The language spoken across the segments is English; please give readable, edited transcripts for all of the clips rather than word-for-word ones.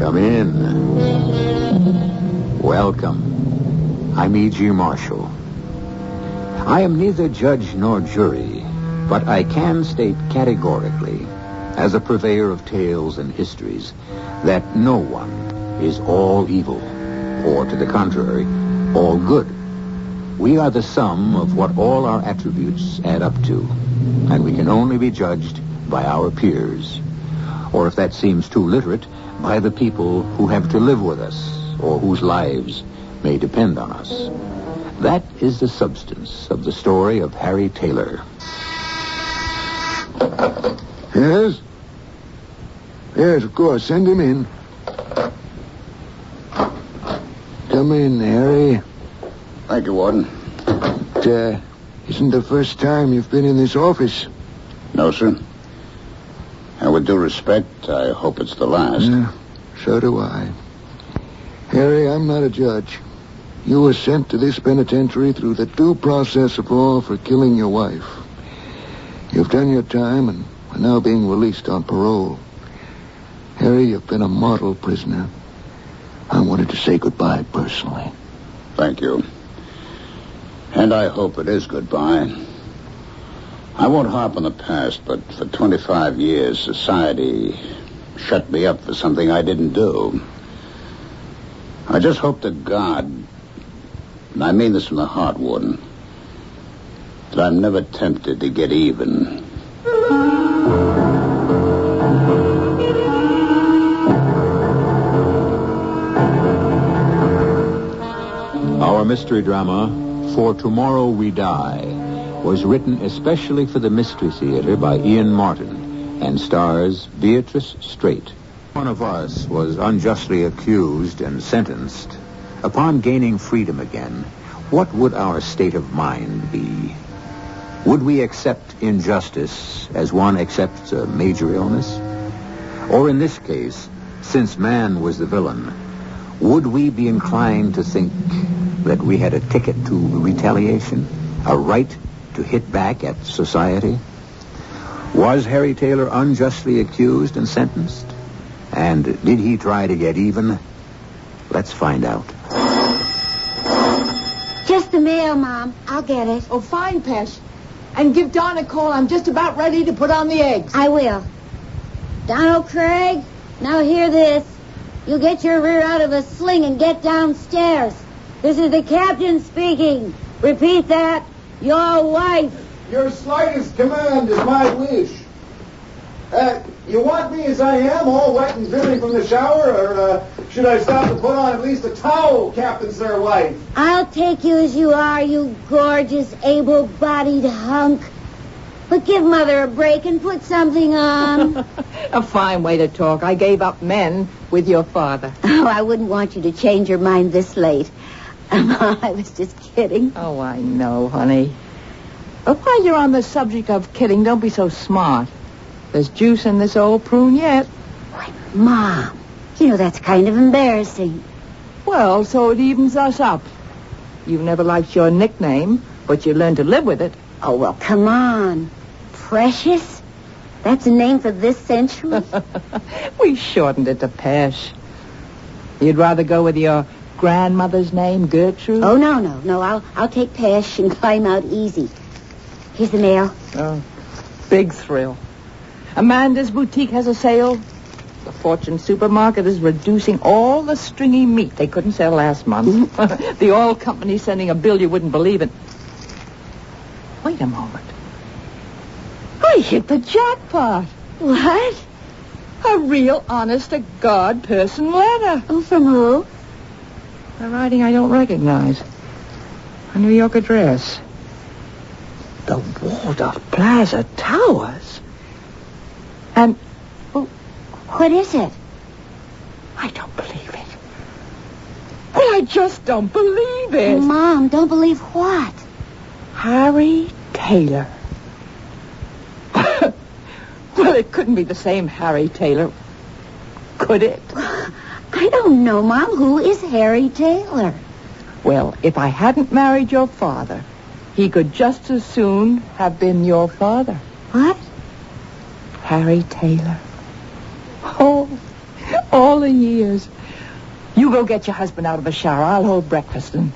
Come in. Welcome. I'm E.G. Marshall. I am neither judge nor jury, but I can state categorically, as a purveyor of tales and histories, that no one is all evil, or to the contrary, all good. We are the sum of what all our attributes add up to, and we can only be judged by our peers, or if that seems too literate, by the people who have to live with us, or whose lives may depend on us. That is the substance of the story of Harry Taylor. Yes? Yes, of course. Send him in. Come in, Harry. Thank you, Warden. It isn't the first time you've been in this office. No, sir. And with due respect, I hope it's the last. So do I. Harry, I'm not a judge. You were sent to this penitentiary through the due process of law for killing your wife. You've done your time and are now being released on parole. Harry, you've been a model prisoner. I wanted to say goodbye personally. Thank you. And I hope it is goodbye. I won't harp on the past, but for 25 years, society shut me up for something I didn't do. I just hope to God, and I mean this from the heart, Warden, that I'm never tempted to get even. Our mystery drama, For Tomorrow We Die, was written especially for the Mystery Theater by Ian Martin and stars Beatrice Straight. One of us was unjustly accused and sentenced. Upon gaining freedom again, what would our state of mind be? Would we accept injustice as one accepts a major illness? Or in this case, since man was the villain, would we be inclined to think that we had a ticket to retaliation, a right to hit back at society? Was Harry Taylor unjustly accused and sentenced? And did he try to get even? Let's find out. Just the mail, Mom. I'll get it. Oh, fine, Pesh. And give Don a call. I'm just about ready to put on the eggs. I will. Donald Craig, now hear this. You get your rear out of a sling and get downstairs. This is the captain speaking. Repeat that. Your wife. Your slightest command is my wish. You want me as I am, all wet and dripping from the shower, or should I stop to put on at least a towel, Captain Sir Wife? I'll take you as you are, you gorgeous, able-bodied hunk. But give Mother a break and put something on. A fine way to talk. I gave up men with your father. Oh, I wouldn't want you to change your mind this late. I was just kidding. Oh, I know, honey. But while you're on the subject of kidding, don't be so smart. There's juice in this old prune yet. What, Mom? You know, that's kind of embarrassing. Well, so it evens us up. You've never liked your nickname, but you learned to live with it. Oh, well, come on. Precious? That's a name for this century? We shortened it to Pesh. You'd rather go with your grandmother's name, Gertrude? Oh, no. I'll take Pesh and climb out easy. Here's the mail. Oh, big thrill. Amanda's boutique has a sale. The Fortune supermarket is reducing all the stringy meat they couldn't sell last month. The oil company's sending a bill you wouldn't believe it. Wait a moment. I hit the jackpot. What? A real honest-to-God person letter. Oh, from who? A writing I don't recognize. A New York address. The Waldorf Plaza Towers. And... What is it? I don't believe it. Well, I just don't believe it. Mom, don't believe what? Harry Taylor. Well, it couldn't be the same Harry Taylor, could it? I don't know, Mom. Who is Harry Taylor? Well, if I hadn't married your father, he could just as soon have been your father. What? Harry Taylor. Oh, All the years. You go get your husband out of the shower. I'll hold breakfast and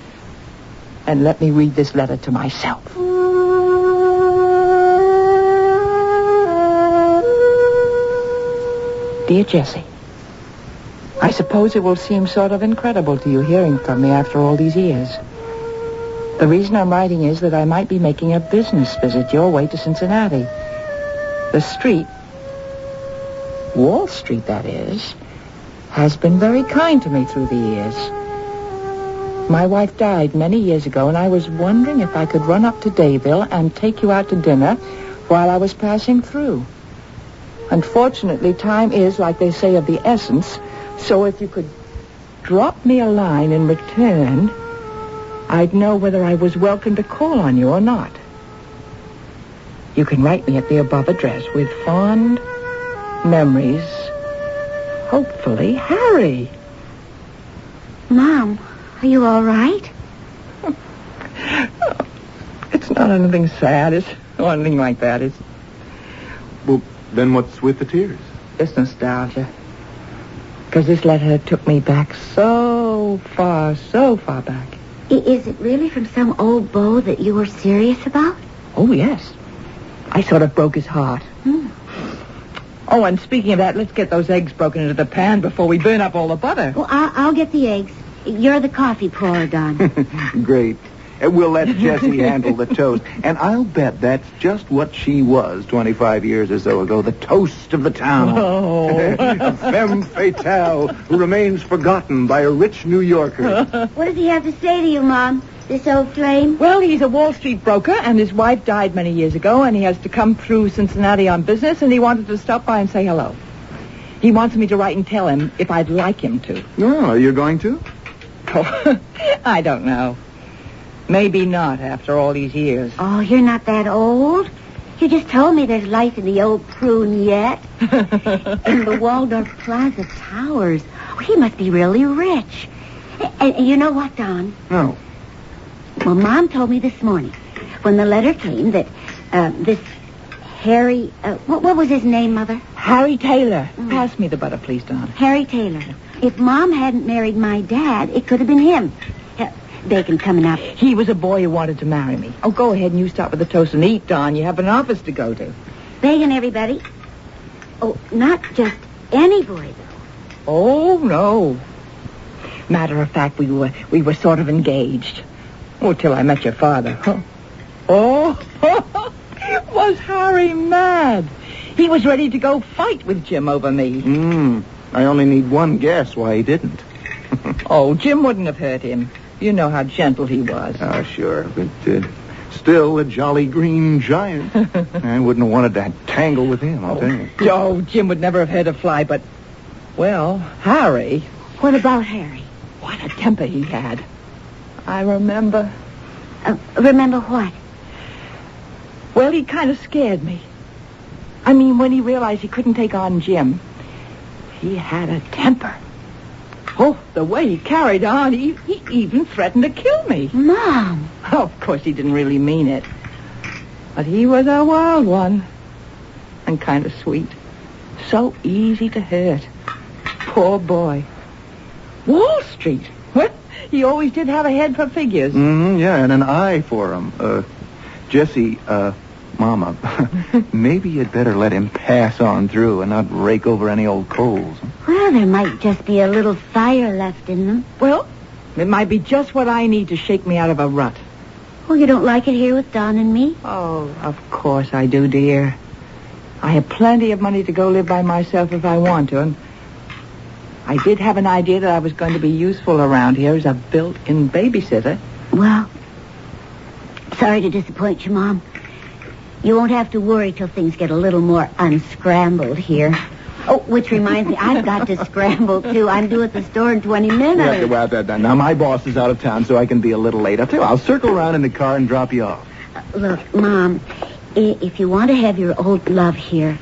let me read this letter to myself. Dear Jessie, I suppose it will seem sort of incredible to you hearing from me after all these years. The reason I'm writing is that I might be making a business visit your way to Cincinnati. The street, Wall Street that is, has been very kind to me through the years. My wife died many years ago, and I was wondering if I could run up to Dayville and take you out to dinner while I was passing through. Unfortunately, time is, like they say, of the essence, so if you could drop me a line in return, I'd know whether I was welcome to call on you or not. You can write me at the above address with fond memories. Hopefully, Harry. Mom, are you all right? It's not anything sad. It's not anything like that. It's Well, then what's with the tears? just nostalgia. Because this letter took me back so far back. Is it really from some old beau that you were serious about? Oh, yes. I sort of broke his heart. Oh, and speaking of that, let's get those eggs broken into the pan before we burn up all the butter. Well, I'll get the eggs. You're the coffee pourer, Don. Great. We'll let Jessie handle the toast. And I'll bet that's just what she was 25 years or so ago, the toast of the town. Oh. A femme fatale who remains forgotten by a rich New Yorker. What does he have to say to you, Mom? This old flame? Well, he's a Wall Street broker, and his wife died many years ago, and he has to come through Cincinnati on business, and he wanted to stop by and say hello. He wants me to write and tell him if I'd like him to. Oh, are you going to? Oh, I don't know. Maybe not after all these years. Oh, you're not that old. You just told me there's life in the old prune yet. In the Waldorf Plaza Towers. Oh, he must be really rich. And you know what, Don? No. Well, Mom told me this morning when the letter came that this Harry... what was his name, Mother? Harry Taylor. Pass me the butter, please, Don. Harry Taylor. If Mom hadn't married my dad, it could have been him. Bacon coming up. He was a boy who wanted to marry me. Oh, go ahead and you start with the toast and eat, Don. You have an office to go to. Bacon, everybody. Oh, not just any boy, though. Oh, no. Matter of fact, we were sort of engaged. Oh, till I met your father. Oh, was Harry mad? He was ready to go fight with Jim over me. I only need one guess why he didn't. Oh, Jim wouldn't have hurt him. You know how gentle he was. Oh, sure, but still a jolly green giant. I wouldn't have wanted to tangle with him, I'll tell you. Oh, Jim would never have hurt a fly, but, well, Harry. What about Harry? What a temper he had. I remember. Remember what? Well, he kind of scared me. I mean, when he realized he couldn't take on Jim, he had a temper. Oh, the way he carried on, he even threatened to kill me. Mom. Oh, of course, he didn't really mean it. But he was a wild one. And kind of sweet. So easy to hurt. Poor boy. Wall Street. What? He always did have a head for figures. Yeah, and an eye for him. Jessie, Mama, maybe you'd better let him pass on through and not rake over any old coals. Well, there might just be a little fire left in them. Well, it might be just what I need to shake me out of a rut. Oh, you don't like it here with Don and me? Oh, of course I do, dear. I have plenty of money to go live by myself if I want to, and I did have an idea that I was going to be useful around here as a built-in babysitter. Well, sorry to disappoint you, Mom. You won't have to worry till things get a little more unscrambled here. Oh, which reminds me, I've got to scramble, too. I'm due at the store in 20 minutes. Now, my boss is out of town, so I can be a little late. I'll circle around in the car and drop you off. Look, Mom, if you want to have your old love here,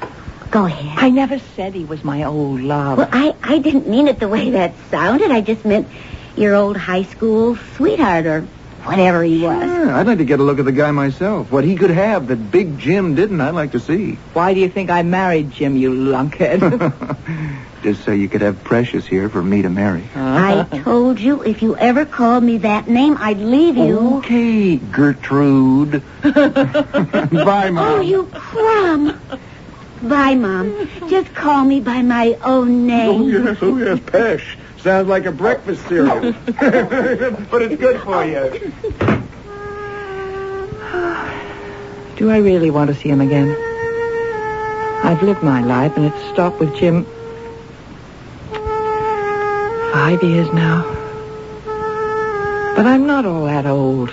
go ahead. I never said he was my old love. Well, I didn't mean it the way that sounded. I just meant your old high school sweetheart or whatever he was. Yeah, I'd like to get a look at the guy myself. What he could have that Big Jim didn't, I'd like to see. Why do you think I married Jim, you lunkhead? just so you could have Precious here for me to marry. I told you if you ever called me that name, I'd leave you. Okay, Gertrude. Bye, Mom. Oh, you crumb. Bye, Mom. Just call me by my own name. Oh, yes, Pesh. Sounds like a breakfast cereal. But it's good for you. Do I really want to see him again? I've lived my life, and it's stopped with Jim 5 years now. But I'm not all that old.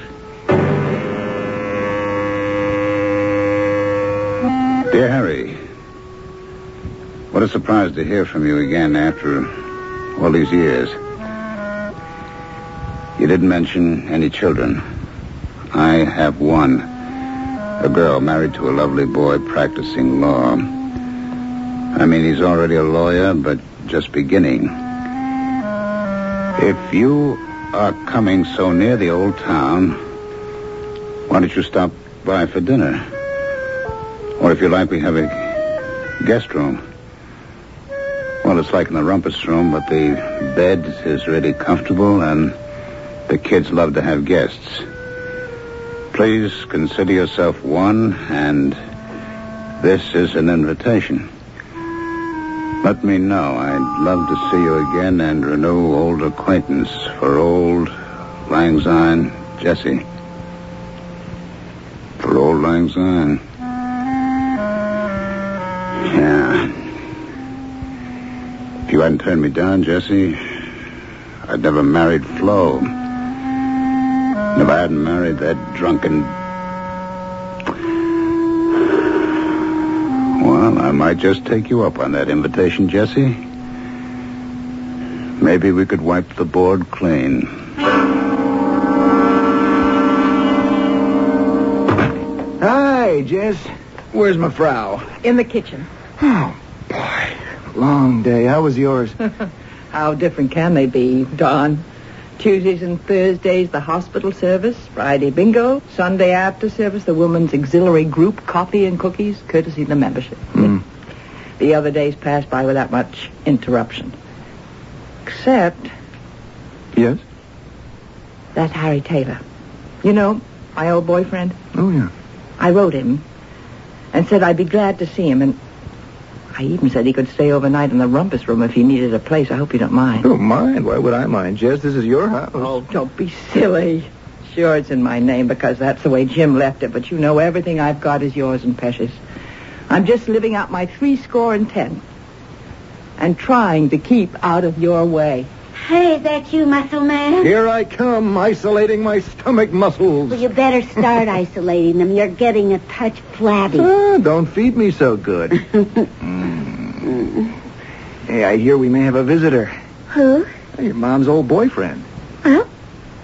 Dear Harry, what a surprise to hear from you again after all these years. You didn't mention any children. I have one. A girl married to a lovely boy practicing law. I mean, he's already a lawyer, but just beginning. If you are coming so near the old town, why don't you stop by for dinner? Or if you like, we have a guest room. Well, it's like in the rumpus room, but the bed is really comfortable, and the kids love to have guests. Please consider yourself one, and this is an invitation. Let me know. I'd love to see you again and renew old acquaintance for old Lang Syne Jesse. For old Lang Syne. Yeah. If you hadn't turned me down, Jesse, I'd never married Flo. And if I hadn't married that drunken... Well, I might just take you up on that invitation, Jesse. Maybe we could wipe the board clean. Hi, Jess. Where's my frau? In the kitchen. Oh, boy. Long day. How was yours? How different can they be, Don? Tuesdays and Thursdays, the hospital service. Friday, bingo. Sunday after service, the women's auxiliary group, coffee and cookies, courtesy of the membership. The other days passed by without much interruption. Except... Yes? That's Harry Taylor. You know, my old boyfriend. Oh, yeah. I wrote him and said I'd be glad to see him, and I even said he could stay overnight in the rumpus room if he needed a place. I hope you don't mind. Don't mind? Why would I mind, Jess? This is your house. Oh, don't be silly. Sure, it's in my name because that's the way Jim left it, but you know everything I've got is yours and precious. I'm just living out my 70 and trying to keep out of your way. Hey, is that you, muscle man? Here I come, isolating my stomach muscles. Well, you better start isolating them. You're getting a touch flabby. Don't feed me so good. Hey, I hear we may have a visitor. Who? Your mom's old boyfriend. Well,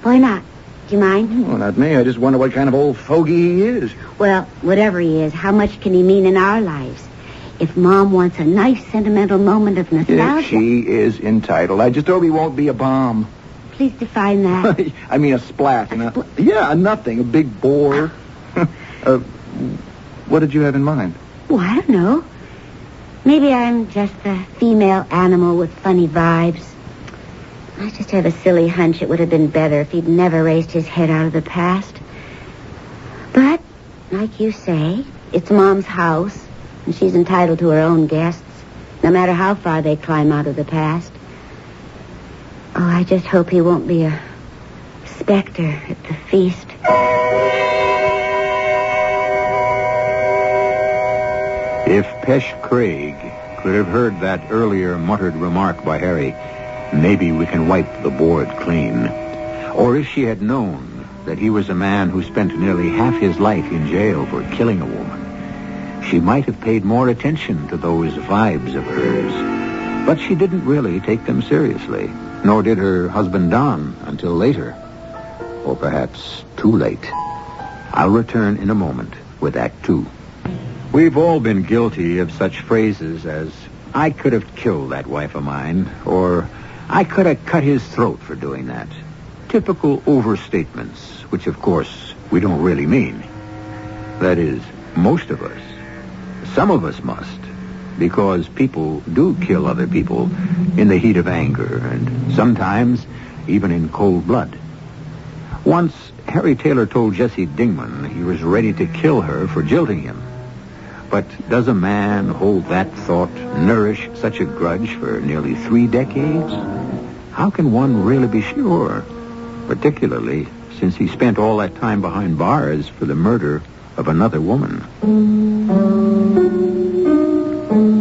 why not? Do you mind? Oh, not me. I just wonder what kind of old fogey he is. Well, whatever he is, how much can he mean in our lives? If Mom wants a nice sentimental moment of nostalgia... Yeah, she is entitled. I just hope he won't be a bomb. Please define that. I mean a splat. Yeah, a nothing. A big bore. What did you have in mind? Well, I don't know. Maybe I'm just a female animal with funny vibes. I just have a silly hunch it would have been better if he'd never raised his head out of the past. But, like you say, it's Mom's house, and she's entitled to her own guests, no matter how far they climb out of the past. Oh, I just hope he won't be a specter at the feast. If Pesh Craig could have heard that earlier muttered remark by Harry, maybe we can wipe the board clean. Or if she had known that he was a man who spent nearly half his life in jail for killing a woman, she might have paid more attention to those vibes of hers. But she didn't really take them seriously, nor did her husband Don until later. Or perhaps too late. I'll return in a moment with Act 2. We've all been guilty of such phrases as, I could have killed that wife of mine, or I could have cut his throat for doing that. Typical overstatements, which of course we don't really mean. That is, most of us. Some of us must. because people do kill other people in the heat of anger and sometimes even in cold blood. Once, Harry Taylor told Jesse Dingman he was ready to kill her for jilting him. But does a man hold that thought, nourish such a grudge for nearly 3 decades? How can one really be sure? Particularly since he spent all that time behind bars for the murder of another woman.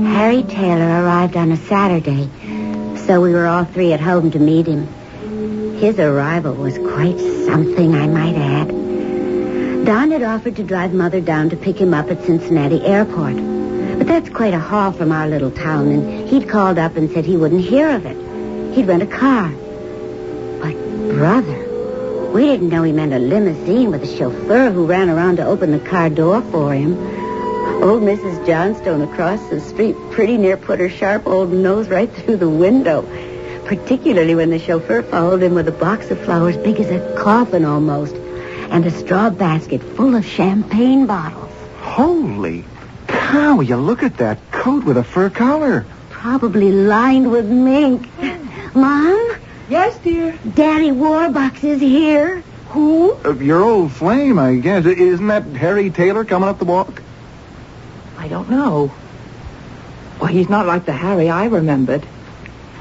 Harry Taylor arrived on a Saturday, so we were all 3 at home to meet him. His arrival was quite something, I might add. Don had offered to drive Mother down to pick him up at Cincinnati Airport. But that's quite a haul from our little town, and he'd called up and said he wouldn't hear of it. He'd rent a car. But, brother, we didn't know he meant a limousine with a chauffeur who ran around to open the car door for him. Old Mrs. Johnstone across the street pretty near put her sharp old nose right through the window, particularly when the chauffeur followed him with a box of flowers big as a coffin almost, and a straw basket full of champagne bottles. Holy cow, you look at that coat with a fur collar. Probably lined with mink. Mom? Yes, dear. Daddy Warbucks is here. Who? Your old flame, I guess. Isn't that Harry Taylor coming up the walk? I don't know. Well, he's not like the Harry I remembered.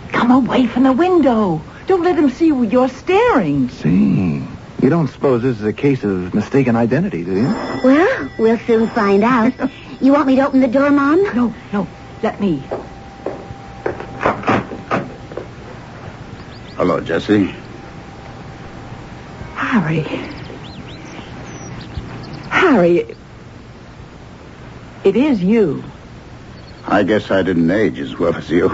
Come away from the window. Don't let him see you're staring. See. You don't suppose this is a case of mistaken identity, do you? Well, we'll soon find out. You want me to open the door, Mom? No. Let me. Hello, Jesse. Harry, it is you. I guess I didn't age as well as you.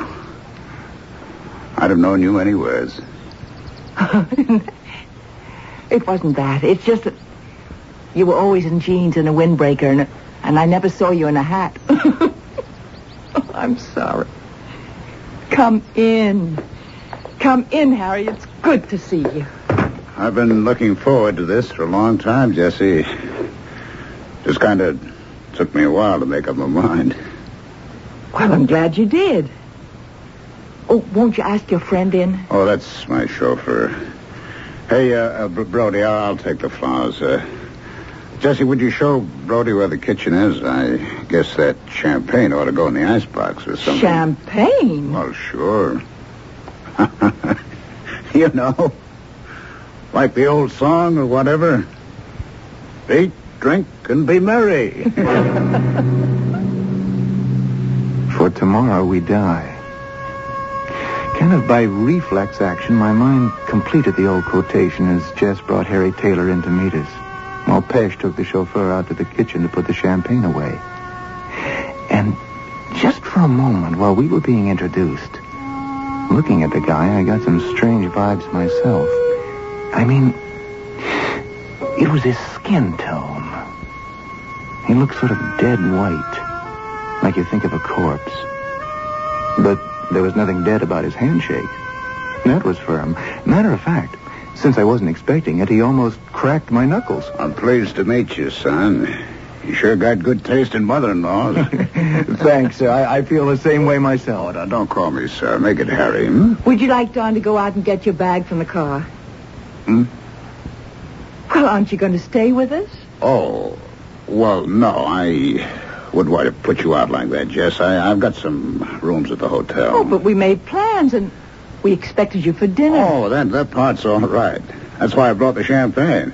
I'd have known you anywheres. It wasn't that. It's just that you were always in jeans and a windbreaker, and I never saw you in a hat. I'm sorry. Come in. Come in, Harry. It's good to see you. I've been looking forward to this for a long time, Jesse. Just kind of took me a while to make up my mind. Well, I'm glad you did. Oh, won't you ask your friend in? Oh, that's my chauffeur. Hey, Brody, I'll take the flowers. Jesse, would you show Brody where the kitchen is? I guess that champagne ought to go in the icebox or something. Champagne? Well, sure. You know, like the old song or whatever. Eat, drink, and be merry. For tomorrow we die. Kind of by reflex action, my mind completed the old quotation as Jess brought Harry Taylor in to meet us, while Pesh took the chauffeur out to the kitchen to put the champagne away. And just for a moment, while we were being introduced, looking at the guy, I got some strange vibes myself. I mean, it was his skin tone. He looked sort of dead white, like you think of a corpse. But there was nothing dead about his handshake. That was firm. Matter of fact, since I wasn't expecting it, he almost cracked my knuckles. I'm pleased to meet you, son. You sure got good taste in mother-in-laws. Thanks, sir. I feel the same way myself. Now, don't call me sir. Make it Harry, hmm? Would you like Don to go out and get your bag from the car? Hmm? Well, aren't you going to stay with us? Oh, well, no, I wouldn't want to put you out like that, Jess. I've got some rooms at the hotel. Oh, but we made plans, and we expected you for dinner. Oh, that part's all right. That's why I brought the champagne.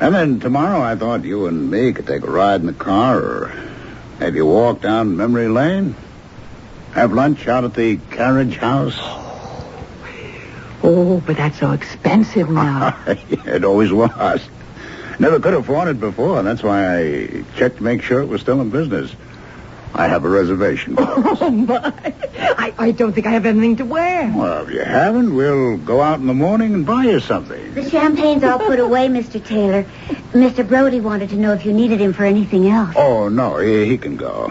And then tomorrow I thought you and me could take a ride in the car or maybe walk down memory lane. Have lunch out at the carriage house. Oh, but that's so expensive now. It always was. Never could afford it before, and that's why I checked to make sure it was still in business. I have a reservation. Oh, my. I don't think I have anything to wear. Well, if you haven't, we'll go out in the morning and buy you something. The champagne's all put away, Mr. Taylor. Mr. Brody wanted to know if you needed him for anything else. Oh, no, he can go.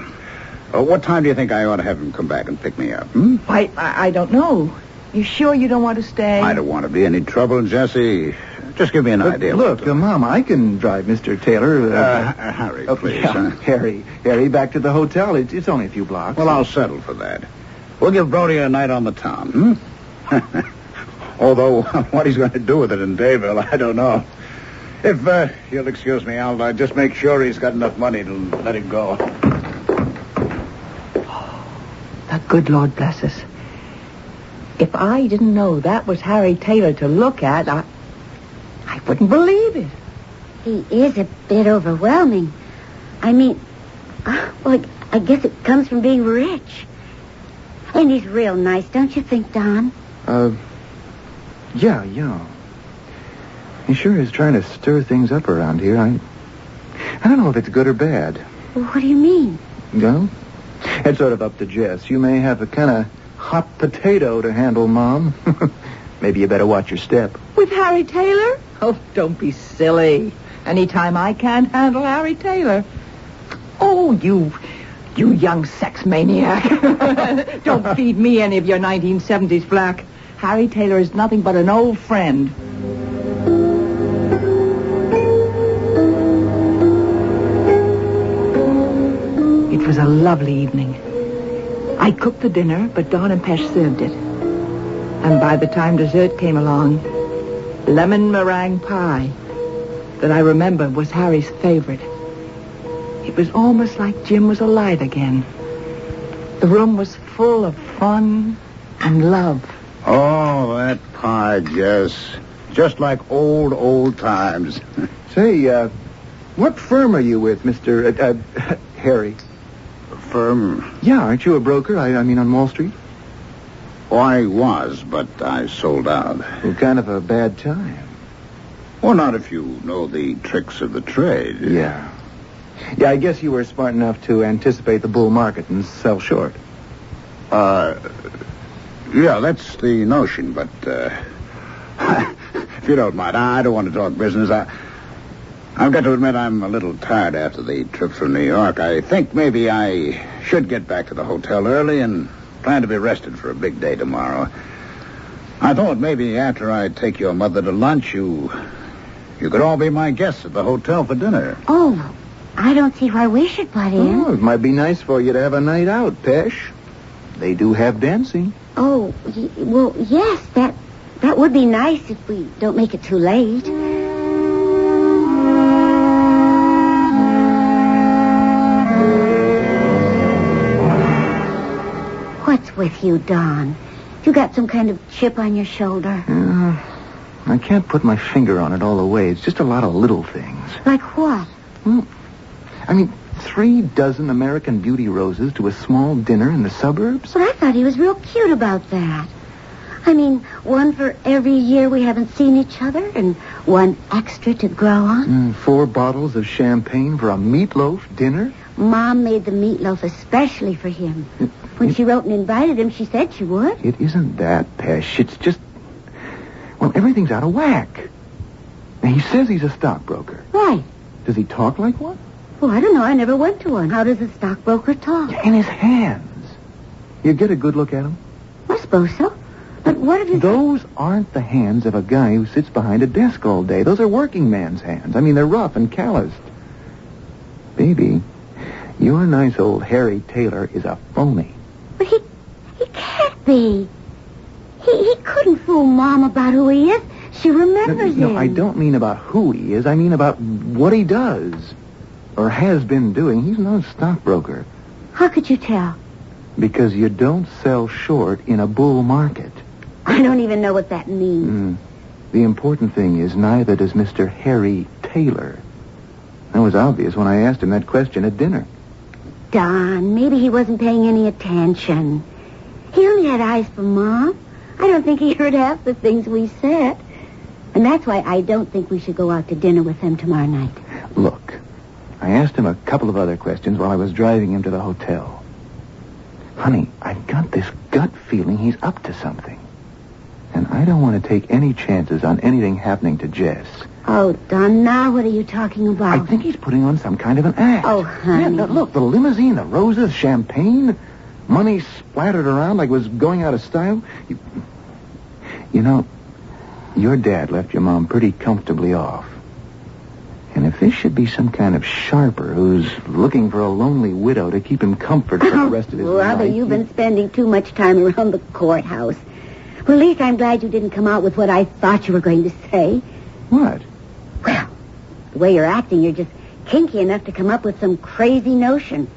What time do you think I ought to have him come back and pick me up, hmm? I don't know. You sure you don't want to stay? I don't want to be any trouble, Jesse. Just give me an idea. Look, Mom, I can drive Mr. Taylor. Harry, please. Yeah, Harry, back to the hotel. It's only a few blocks. Well, I'll settle for that. We'll give Brody a night on the town, Although, what he's going to do with it in Dayville, I don't know. If you'll excuse me, I'll just make sure he's got enough money to let him go. The good Lord bless us. If I didn't know that was Harry Taylor to look at, I wouldn't believe it. He is a bit overwhelming. I mean, well, I guess it comes from being rich. And he's real nice, don't you think, Don? Yeah. He sure is trying to stir things up around here. I don't know if it's good or bad. Well, what do you mean? No? It's sort of up to Jess. You may have a kind of hot potato to handle, Mom. Maybe you better watch your step. With Harry Taylor? Oh, don't be silly. Anytime I can't handle Harry Taylor. Oh, you young sex maniac. Don't feed me any of your 1970s flack. Harry Taylor is nothing but an old friend. It was a lovely evening. I cooked the dinner, but Don and Pesh served it. And by the time dessert came along, lemon meringue pie that I remember was Harry's favorite. It was almost like Jim was alive again. The room was full of fun and love. Oh, that pie, Jess. Just like old times. Say, what firm are you with, Mr. Harry? Firm? Yeah, aren't you a broker? I mean, on Wall Street? Oh, I was, but I sold out. Well, kind of a bad time. Well, not if you know the tricks of the trade. Yeah, I guess you were smart enough to anticipate the bull market and sell short. Yeah, that's the notion, but, if you don't mind, I don't want to talk business. I've got to admit I'm a little tired after the trip from New York. I think maybe I should get back to the hotel early and plan to be rested for a big day tomorrow. I thought maybe after I take your mother to lunch, you could all be my guests at the hotel for dinner. Oh, I don't see why we should butt in. Oh, it might be nice for you to have a night out, Pesh. They do have dancing. Oh, well, yes, that would be nice if we don't make it too late. What's with you, Don? You got some kind of chip on your shoulder? I can't put my finger on it all the way. It's just a lot of little things. Like what? Well, I mean, 36 American Beauty roses to a small dinner in the suburbs? But I thought he was real cute about that. I mean, one for every year we haven't seen each other and one extra to grow on. 4 bottles of champagne for a meatloaf dinner? Mom made the meatloaf especially for him. When she wrote and invited him, she said she would. It isn't that, Pesh. It's just... Well, everything's out of whack. Now, he says he's a stockbroker. Right. Does he talk like one? Well, I don't know. I never went to one. How does a stockbroker talk? In his hands. You get a good look at him? I suppose so. But what if his... Those aren't the hands of a guy who sits behind a desk all day. Those are working man's hands. I mean, they're rough and calloused. Baby, your nice old Harry Taylor is a phony. But he can't be. He couldn't fool Mom about who he is. She remembers him. No, I don't mean about who he is. I mean about what he does. Or has been doing. He's no stockbroker. How could you tell? Because you don't sell short in a bull market. I don't even know what that means. The important thing is neither does Mr. Harry Taylor. That was obvious when I asked him that question at dinner. Don, maybe he wasn't paying any attention. He only had eyes for Mom. I don't think he heard half the things we said. And that's why I don't think we should go out to dinner with him tomorrow night. Look, I asked him a couple of other questions while I was driving him to the hotel. Honey, I've got this gut feeling he's up to something. And I don't want to take any chances on anything happening to Jess. Oh, Don, now what are you talking about? I think he's putting on some kind of an act. Oh, honey. Yeah, now, look, the limousine, the roses, champagne, money splattered around like it was going out of style. You know, Your dad left your mom pretty comfortably off. And if this should be some kind of sharper who's looking for a lonely widow to keep him comfort for the rest of his life... Brother, you've been spending too much time around the courthouse. Well, at least I'm glad you didn't come out with what I thought you were going to say. What? Well, the way you're acting, you're just kinky enough to come up with some crazy notion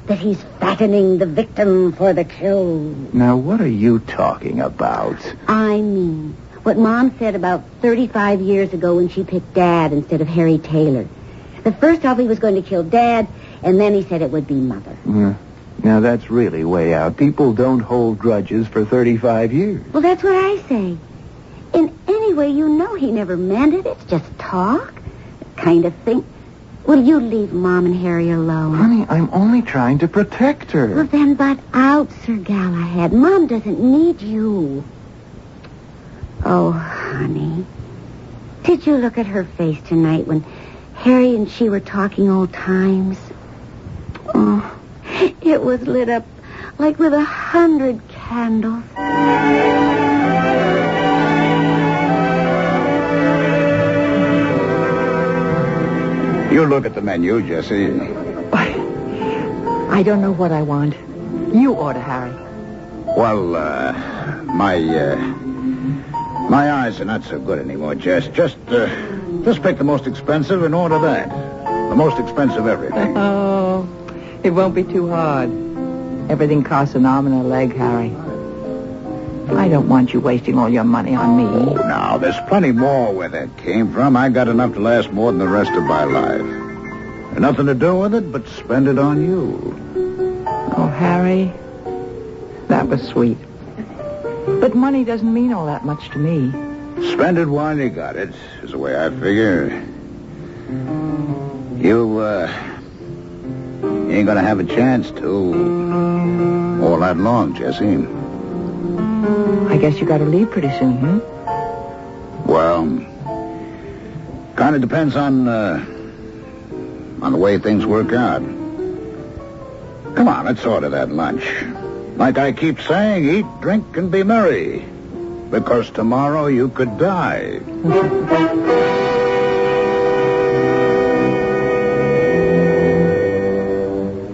that he's fattening the victim for the kill. Now, what are you talking about? I mean, what Mom said about 35 years ago when she picked Dad instead of Harry Taylor. The first off, he was going to kill Dad, and then he said it would be Mother. Now, that's really way out. People don't hold grudges for 35 years. Well, that's what I say. In any way, you know he never meant it. It's just talk. Kind of thing. Will you leave Mom and Harry alone? Honey, I'm only trying to protect her. Well, then butt out, Sir Galahad. Mom doesn't need you. Oh, honey. Did you look at her face tonight when Harry and she were talking old times? Oh, it was lit up like with 100 candles. You look at the menu, Jesse. I don't know what I want. You order, Harry. Well, my eyes are not so good anymore, Jess. Just pick the most expensive and order that. The most expensive everything. Oh, it won't be too hard. Everything costs an arm and a leg, Harry. I don't want you wasting all your money on me. Oh, now, there's plenty more where that came from. I got enough to last more than the rest of my life. And nothing to do with it but spend it on you. Oh, Harry, that was sweet. But money doesn't mean all that much to me. Spend it while you got it, is the way I figure. You ain't gonna have a chance to all that long, Jesse. I guess you gotta leave pretty soon, Well, kind of depends on the way things work out. Come on, let's order that lunch. Like I keep saying, eat, drink, and be merry. Because tomorrow you could die.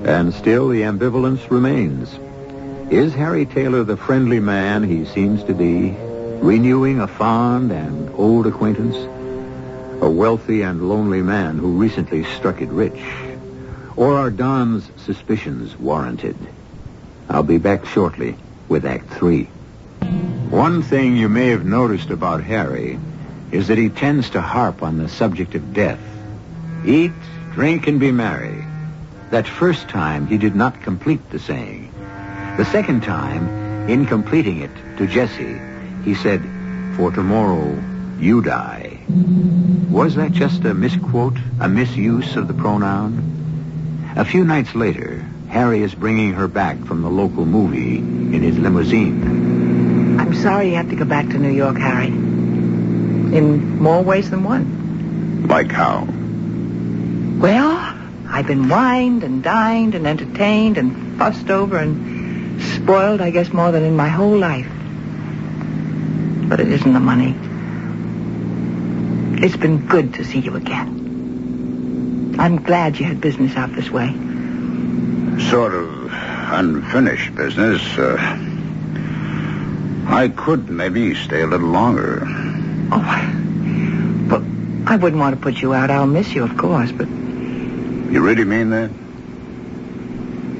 And still the ambivalence remains. Is Harry Taylor the friendly man he seems to be, renewing a fond and old acquaintance? A wealthy and lonely man who recently struck it rich? Or are Don's suspicions warranted? I'll be back shortly with Act 3. One thing you may have noticed about Harry is that he tends to harp on the subject of death. Eat, drink, and be merry. That first time he did not complete the saying. The second time, in completing it to Jesse, he said, "For tomorrow you die." Was that just a misquote, a misuse of the pronoun? A few nights later, Harry is bringing her back from the local movie in his limousine. I'm sorry you have to go back to New York, Harry. In more ways than one. Like how? Well, I've been wined and dined and entertained and fussed over and spoiled, I guess, more than in my whole life. But it isn't the money. It's been good to see you again. I'm glad you had business out this way. Sort of unfinished business. I could maybe stay a little longer. Oh, but I wouldn't want to put you out. I'll miss you, of course, but... You really mean that?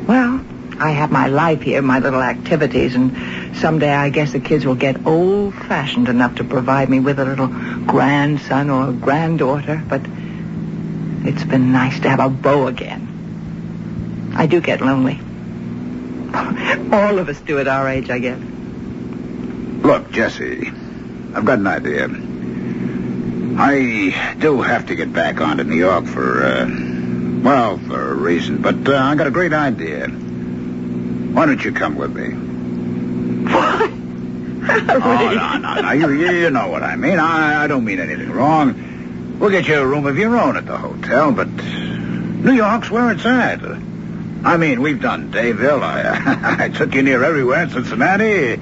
Well, I have my life here, my little activities, and someday I guess the kids will get old-fashioned enough to provide me with a little grandson or granddaughter, but it's been nice to have a beau again. I do get lonely. All of us do at our age, I guess. Look, Jesse, I've got an idea. I do have to get back on to New York for a reason, but I got a great idea. Why don't you come with me? What? Oh, no. You know what I mean. I don't mean anything wrong. We'll get you a room of your own at the hotel, but New York's where it's at. I mean, we've done Dayville. I took you near everywhere in Cincinnati.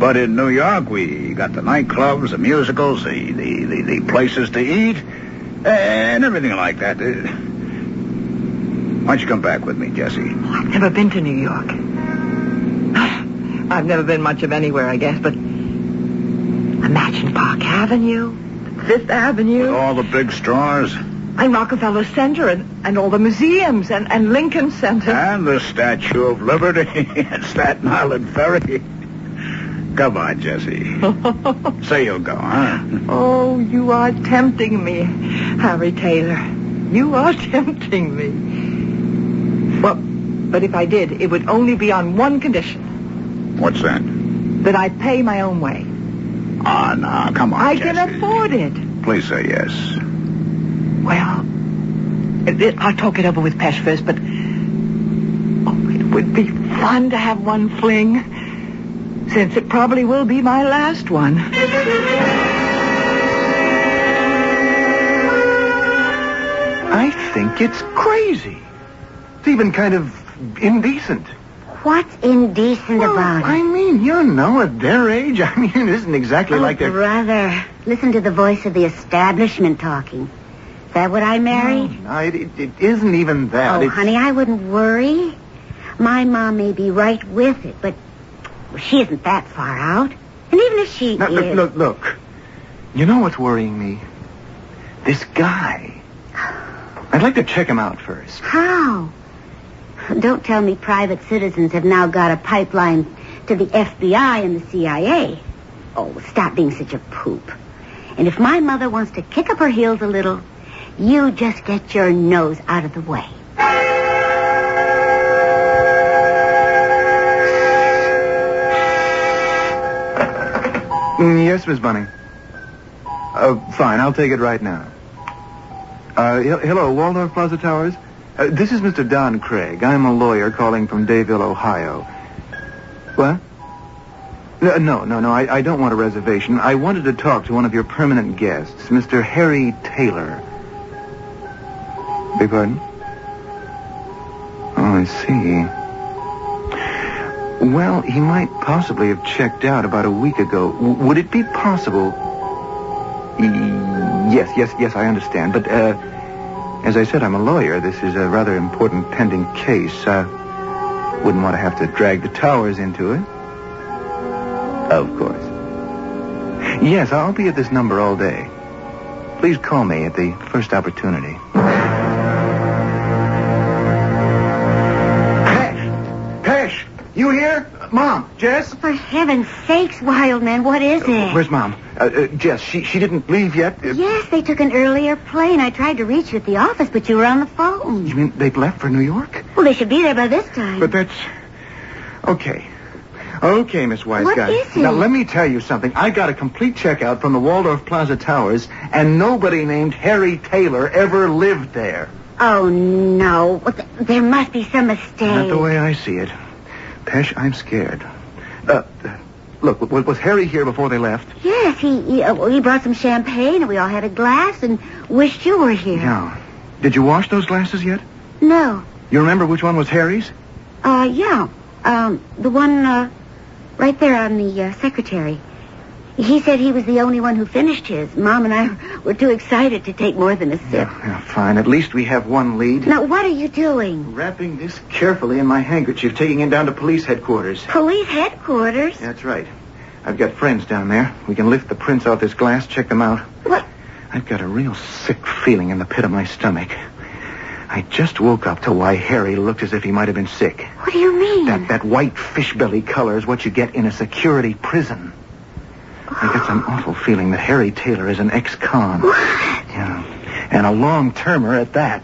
But in New York, we got the nightclubs, the musicals, the places to eat, and everything like that. Why don't you come back with me, Jessie? I've never been to New York. I've never been much of anywhere, I guess, but imagine Park Avenue, Fifth Avenue. With all the big stores. And Rockefeller Center and all the museums and Lincoln Center. And the Statue of Liberty and Staten Island Ferry. Come on, Jessie. Say you'll go, huh? Oh, you are tempting me, Harry Taylor. You are tempting me. Well, but if I did, it would only be on one condition. What's that? That I pay my own way. Oh, no, come on, I Jessie. can afford it. Please say yes. Well, I'll talk it over with Pesh first, but... Oh, it would be fun to have one fling, since it probably will be my last one. I think it's crazy. It's even kind of indecent. What's indecent about it? I mean, at their age, it isn't exactly like they're... brother, listen to the voice of the establishment talking. Is that what I married? No, it isn't even that. Oh, honey, I wouldn't worry. My mom may be right with it, but she isn't that far out. And even if she Now, is... Look. You know what's worrying me? This guy. I'd like to check him out first. How? Don't tell me private citizens have now got a pipeline to the FBI and the CIA. Oh, stop being such a poop. And if my mother wants to kick up her heels a little, you just get your nose out of the way. Yes, Miss Bunny. Fine, I'll take it right now. Hello, Waldorf Plaza Towers? This is Mr. Don Craig. I'm a lawyer calling from Dayville, Ohio. What? No, I don't want a reservation. I wanted to talk to one of your permanent guests, Mr. Harry Taylor. Beg pardon? Oh, I see. Well, he might possibly have checked out about a week ago. Would it be possible... Yes, I understand. But, as I said, I'm a lawyer. This is a rather important pending case. Wouldn't want to have to drag the Towers into it. Of course. Yes, I'll be at this number all day. Please call me at the first opportunity. Pesh! You here? Mom, Jess? For heaven's sakes, Wildman, what is it? Where's Mom? Jess, she didn't leave yet? Yes, they took an earlier plane. I tried to reach you at the office, but you were on the phone. You mean they've left for New York? Well, they should be there by this time. But that's... Okay. Okay, Miss Wise What Guy. is it? Now, let me tell you something. I got a complete checkout from the Waldorf Plaza Towers, and nobody named Harry Taylor ever lived there. Oh, no. Well, there must be some mistake. Not the way I see it. Pesh, I'm scared. Look, was Harry here before they left? Yes, he brought some champagne, and we all had a glass and wished you were here. Yeah. Did you wash those glasses yet? No. You remember which one was Harry's? Yeah. The one, right there on the secretary. He said he was the only one who finished his. Mom and I were too excited to take more than a sip. Yeah, fine. At least we have one lead. Now, what are you doing? Wrapping this carefully in my handkerchief, taking it down to police headquarters. Police headquarters? That's right. I've got friends down there. We can lift the prints off this glass, check them out. What? I've got a real sick feeling in the pit of my stomach. I just woke up to why Harry looked as if he might have been sick. What do you mean? That white fish belly color is what you get in a security prison. I got some awful feeling that Harry Taylor is an ex-con. What? Yeah. And a long-termer at that.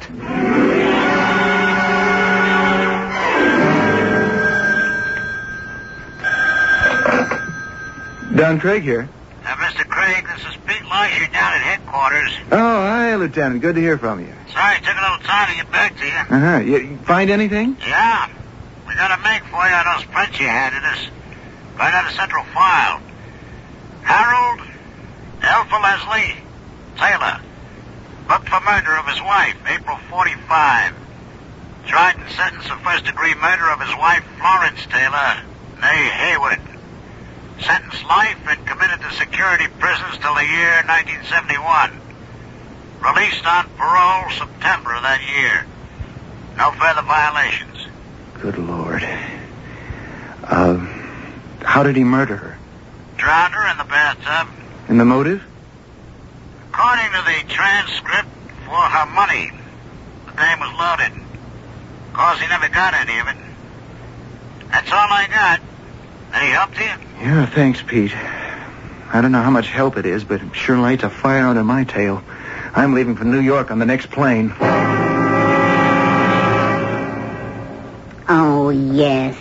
Don Craig here. Mr. Craig, this is Pete Lasher down at headquarters. Oh, hi, Lieutenant. Good to hear from you. Sorry, it took a little time to get back to you. Uh-huh. You find anything? Yeah. We got a make for you on those prints you handed us. Right out of Central File. Harold Alpha Leslie Taylor. Booked for murder of his wife, April 45. Tried and sentenced for first-degree murder of his wife, Florence Taylor, née Hayward. Sentenced life and committed to security prisons till the year 1971. Released on parole September of that year. No further violations. Good Lord. How did he murder her? Drowned her in the bathtub. And the motive? According to the transcript, for her money. The dame was loaded. Of course, he never got any of it. That's all I got. Any help to you? Yeah, thanks, Pete. I don't know how much help it is, but it sure lights a fire under my tail. I'm leaving for New York on the next plane. Oh, yes.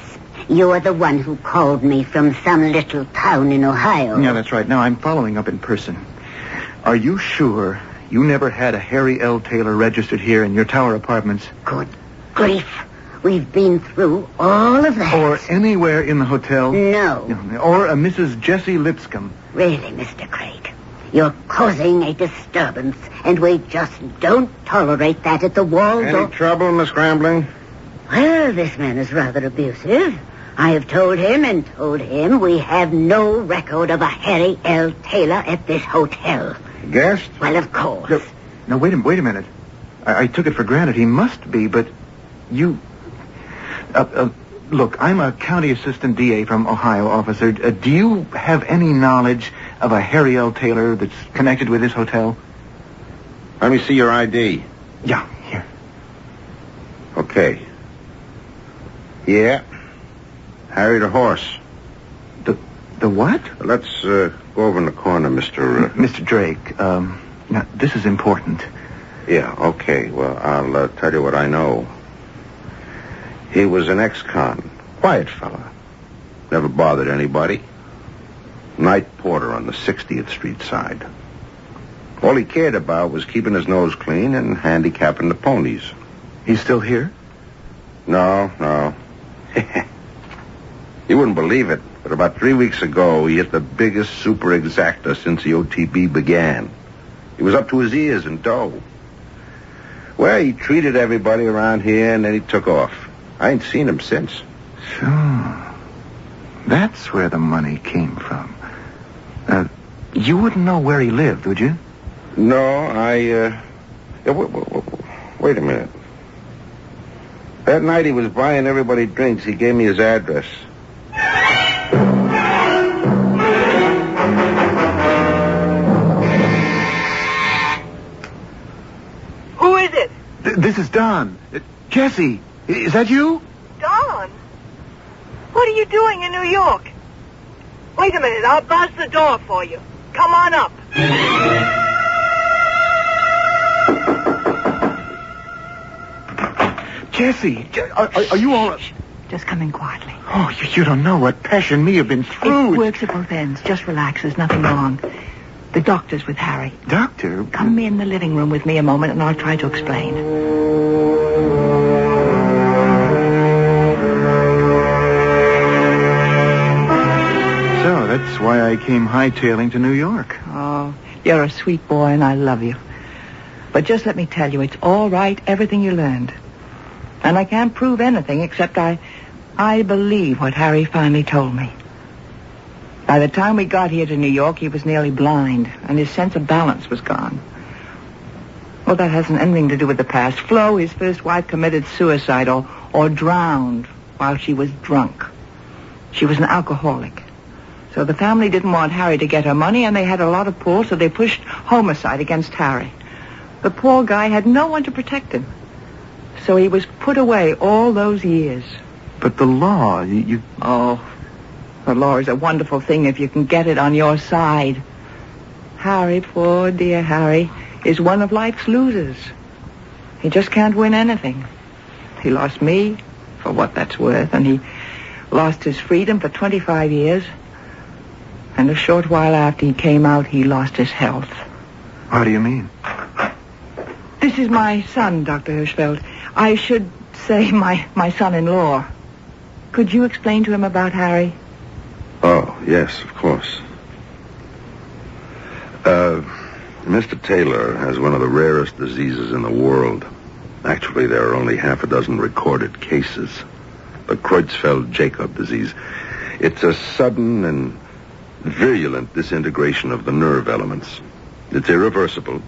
You're the one who called me from some little town in Ohio. Yeah, that's right. Now I'm following up in person. Are you sure you never had a Harry L. Taylor registered here in your tower apartments? Good grief. We've been through all of that. Or anywhere in the hotel? No. Or a Mrs. Jessie Lipscomb? Really, Mr. Craig, you're causing a disturbance, and we just don't tolerate that at the Waldorf. Any trouble, Miss Grambling? Well, this man is rather abusive. I have told him we have no record of a Harry L. Taylor at this hotel. Guest? Well, of course. No, wait a minute. I took it for granted he must be, but you... look, I'm a county assistant DA from Ohio, officer. Do you have any knowledge of a Harry L. Taylor that's connected with this hotel? Let me see your ID. Yeah, here. Okay. Yeah. Harry the horse. The what? Let's go over in the corner, Mr. Mr. Drake. Now, this is important. Yeah, okay. Well, I'll tell you what I know. He was an ex-con. Quiet fella. Never bothered anybody. Night porter on the 60th Street side. All he cared about was keeping his nose clean and handicapping the ponies. He's still here? No. You wouldn't believe it, but about 3 weeks ago, he hit the biggest super exacta since the OTB began. He was up to his ears in dough. Well, he treated everybody around here, and then he took off. I ain't seen him since. So, that's where the money came from. You wouldn't know where he lived, would you? No, wait a minute. That night he was buying everybody drinks, he gave me his address. Who is it? This is Don. Jessie, is that you? Don? What are you doing in New York? Wait a minute, I'll buzz the door for you. Come on up. Jessie, are you all... Just come in quietly. Oh, you don't know what Pesh and me have been through. It works at both ends. Just relax. There's nothing wrong. The doctor's with Harry. Doctor? Come in the living room with me a moment, and I'll try to explain. So, that's why I came hightailing to New York. Oh, you're a sweet boy, and I love you. But just let me tell you, it's all right, everything you learned. And I can't prove anything except I believe what Harry finally told me. By the time we got here to New York, he was nearly blind, and his sense of balance was gone. Well, that hasn't anything to do with the past. Flo, his first wife, committed suicide or drowned while she was drunk. She was an alcoholic. So the family didn't want Harry to get her money, and they had a lot of pull, so they pushed homicide against Harry. The poor guy had no one to protect him. So he was put away all those years. But the law, you... Oh, the law is a wonderful thing if you can get it on your side. Harry, poor dear Harry, is one of life's losers. He just can't win anything. He lost me, for what that's worth, and he lost his freedom for 25 years. And a short while after he came out, he lost his health. How do you mean? This is my son, Dr. Hirschfeld. I should say my son-in-law. Could you explain to him about Harry? Oh, yes, of course. Mr. Taylor has one of the rarest diseases in the world. Actually, there are only half a dozen recorded cases. The Creutzfeldt-Jakob disease. It's a sudden and virulent disintegration of the nerve elements. It's irreversible,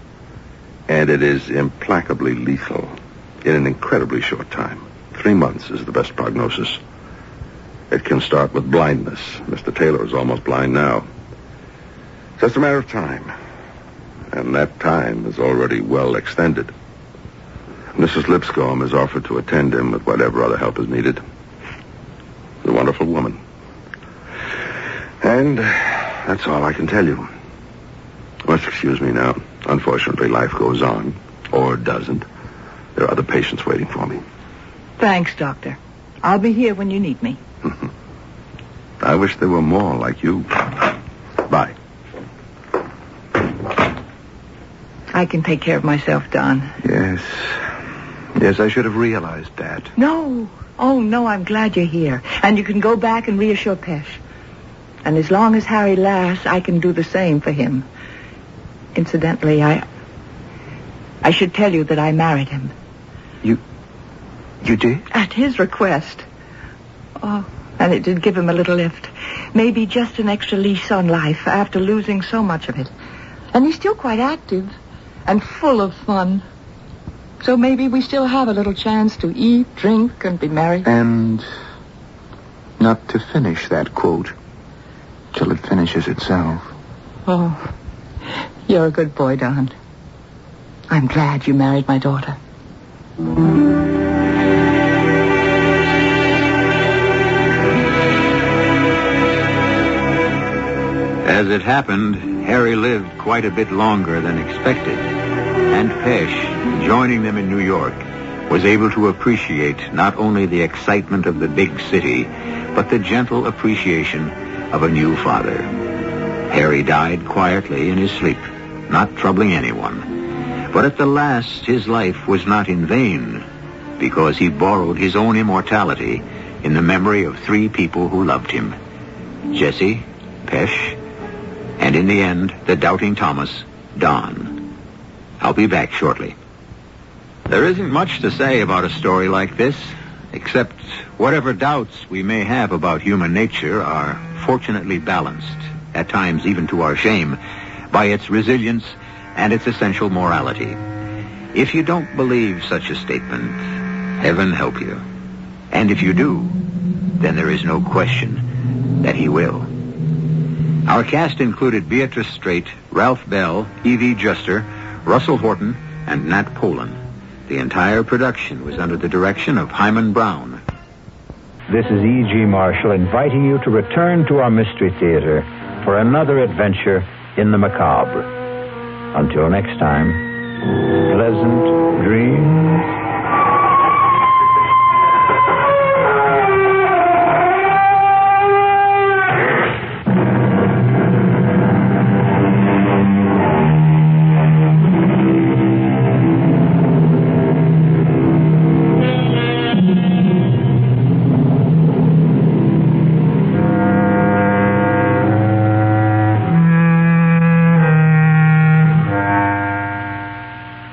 and it is implacably lethal in an incredibly short time. 3 months is the best prognosis. It can start with blindness. Mr. Taylor is almost blind now. Just a matter of time. And that time is already well extended. Mrs. Lipscomb has offered to attend him with whatever other help is needed. She's a wonderful woman. And that's all I can tell you. You must excuse me now. Unfortunately, life goes on. Or doesn't. There are other patients waiting for me. Thanks, Doctor. I'll be here when you need me. I wish there were more like you. Bye. I can take care of myself, Don. Yes. Yes, I should have realized that. No. Oh, no, I'm glad you're here. And you can go back and reassure Pesh. And as long as Harry lasts, I can do the same for him. Incidentally, I should tell you that I married him. You did? At his request. Oh, and it did give him a little lift. Maybe just an extra lease on life after losing so much of it. And he's still quite active and full of fun. So maybe we still have a little chance to eat, drink, and be merry. And not to finish that quote till it finishes itself. Oh, you're a good boy, Don. I'm glad you married my daughter. As it happened, Harry lived quite a bit longer than expected. And Pesh, joining them in New York, was able to appreciate not only the excitement of the big city, but the gentle appreciation of a new father. Harry died quietly in his sleep, not troubling anyone. But at the last, his life was not in vain, because he borrowed his own immortality in the memory of 3 people who loved him. Jessie, Pesh, and in the end, the doubting Thomas, Don. I'll be back shortly. There isn't much to say about a story like this, except whatever doubts we may have about human nature are fortunately balanced, at times even to our shame, by its resilience and its essential morality. If you don't believe such a statement, heaven help you. And if you do, then there is no question that he will. Our cast included Beatrice Straight, Ralph Bell, Evie Juster, Russell Horton, and Nat Polan. The entire production was under the direction of Hyman Brown. This is E.G. Marshall inviting you to return to our Mystery Theater for another adventure in the macabre. Until next time, pleasant dreams.